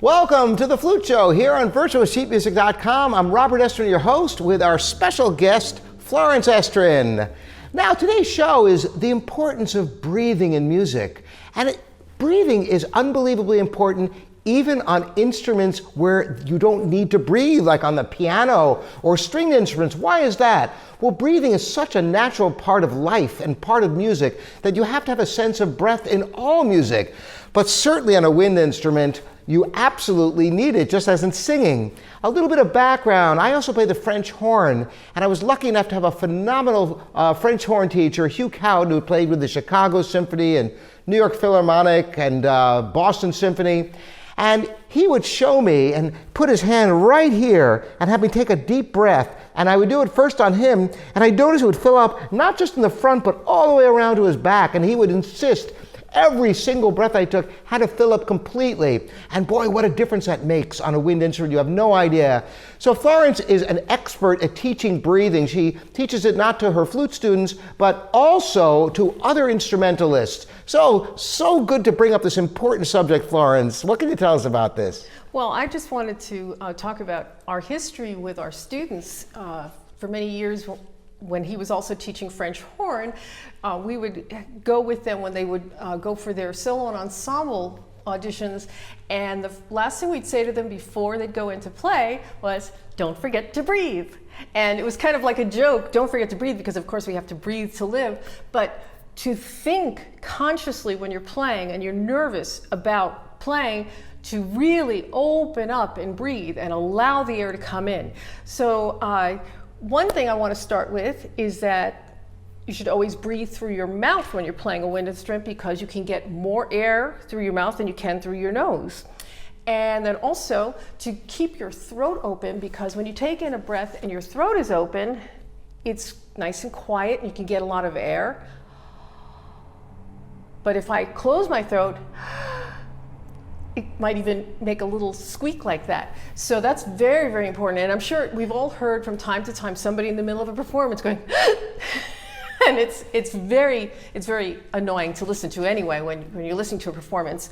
Welcome to the Flute Show here on virtuoussheetmusic.com. I'm Robert Estrin, your host, with our special guest, Florence Estrin. Now, today's show is the importance of breathing in music. And breathing is unbelievably important even on instruments where you don't need to breathe, like on the piano or stringed instruments. Why is that? Well, breathing is such a natural part of life and part of music that you have to have a sense of breath in all music. But certainly on a wind instrument, you absolutely need it, just as in singing. A little bit of background. I also play the French horn, and I was lucky enough to have a phenomenal French horn teacher, Hugh Cowden, who played with the Chicago Symphony and New York Philharmonic and Boston Symphony. And he would show me and put his hand right here and have me take a deep breath. And I would do it first on him, and I noticed it would fill up not just in the front, but all the way around to his back. And he would insist every single breath I took had to fill up completely. And boy, what a difference that makes on a wind instrument. You have no idea. So Florence is an expert at teaching breathing. She teaches it not to her flute students, but also to other instrumentalists. So good to bring up this important subject, Florence. What can you tell us about this? Well, I just wanted to talk about our history with our students. For many years, when he was also teaching French horn, we would go with them when they would go for their solo and ensemble auditions, and the last thing we'd say to them before they'd go into play was, "Don't forget to breathe." And it was kind of like a joke, don't forget to breathe, because of course we have to breathe to live, but to think consciously when you're playing and you're nervous about playing, to really open up and breathe and allow the air to come in. So one thing I want to start with is that you should always breathe through your mouth when you're playing a wind instrument, because you can get more air through your mouth than you can through your nose. And then also to keep your throat open, because when you take in a breath and your throat is open, it's nice and quiet and you can get a lot of air. But if I close my throat, it might even make a little squeak like that. So that's very, very important. And I'm sure we've all heard from time to time somebody in the middle of a performance going, and it's very annoying to listen to anyway when you're listening to a performance.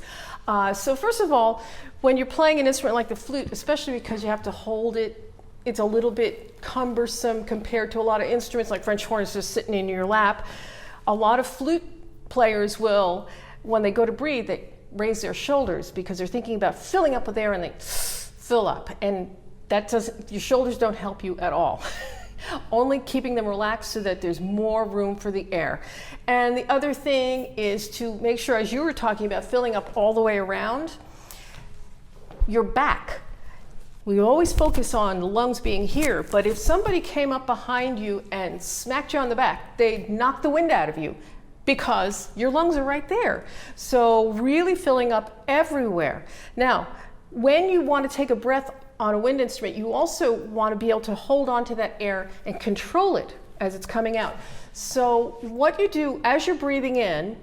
So first of all, when you're playing an instrument like the flute, especially because you have to hold it, it's a little bit cumbersome compared to a lot of instruments like French horn is just sitting in your lap. A lot of flute players will, when they go to breathe, they raise their shoulders because they're thinking about filling up with air, and they fill up, and that doesn't, your shoulders don't help you at all. Only keeping them relaxed so that there's more room for the air. And the other thing is to make sure, as you were talking about filling up all the way around, your back. We always focus on the lungs being here, but if somebody came up behind you and smacked you on the back, they'd knock the wind out of you, because your lungs are right there. So really filling up everywhere. Now, when you want to take a breath on a wind instrument, you also want to be able to hold on to that air and control it as it's coming out. So what you do as you're breathing in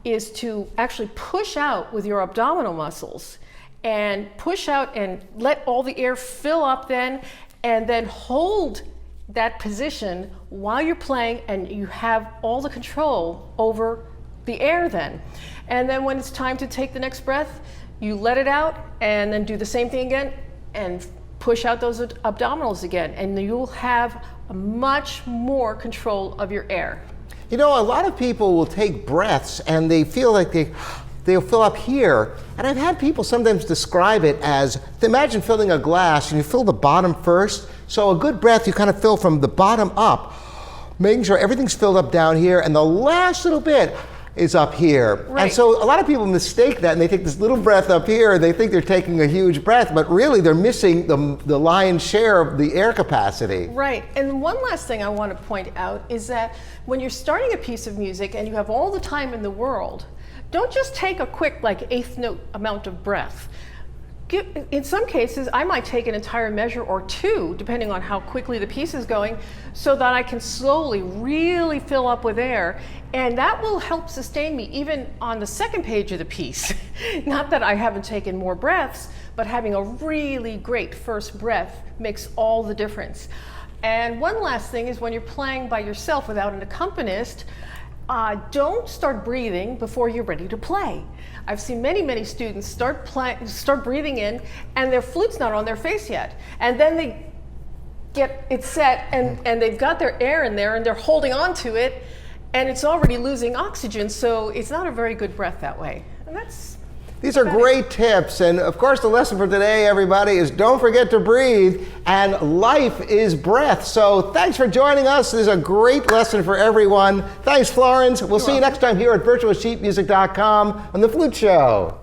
is to actually push out with your abdominal muscles, and push out and let all the air fill up then, and then hold that position while you're playing, and you have all the control over the air then. And then when it's time to take the next breath, you let it out and then do the same thing again and push out those abdominals again, and you'll have much more control of your air. You know, a lot of people will take breaths and they feel like they'll fill up here. And I've had people sometimes describe it as, imagine filling a glass and you fill the bottom first. So a good breath, you kind of fill from the bottom up, making sure everything's filled up down here, and the last little bit is up here. Right. And so a lot of people mistake that, and they take this little breath up here, and they think they're taking a huge breath, but really they're missing the lion's share of the air capacity. Right. And one last thing I want to point out is that when you're starting a piece of music and you have all the time in the world, don't just take a quick, like, eighth note amount of breath. In some cases, I might take an entire measure or two, depending on how quickly the piece is going, so that I can slowly really fill up with air. And that will help sustain me even on the second page of the piece. Not that I haven't taken more breaths, but having a really great first breath makes all the difference. And one last thing is, when you're playing by yourself without an accompanist, Don't start breathing before you're ready to play. I've seen many students start breathing in, and their flute's not on their face yet. And then they get it set, and they've got their air in there, and they're holding on to it, and it's already losing oxygen, so it's not a very good breath that way. And these are great tips, and of course the lesson for today, everybody, is don't forget to breathe, and life is breath. So thanks for joining us. This is a great lesson for everyone. Thanks, Florence. We'll see you next time here at virtualsheetmusic.com on The Flute Show.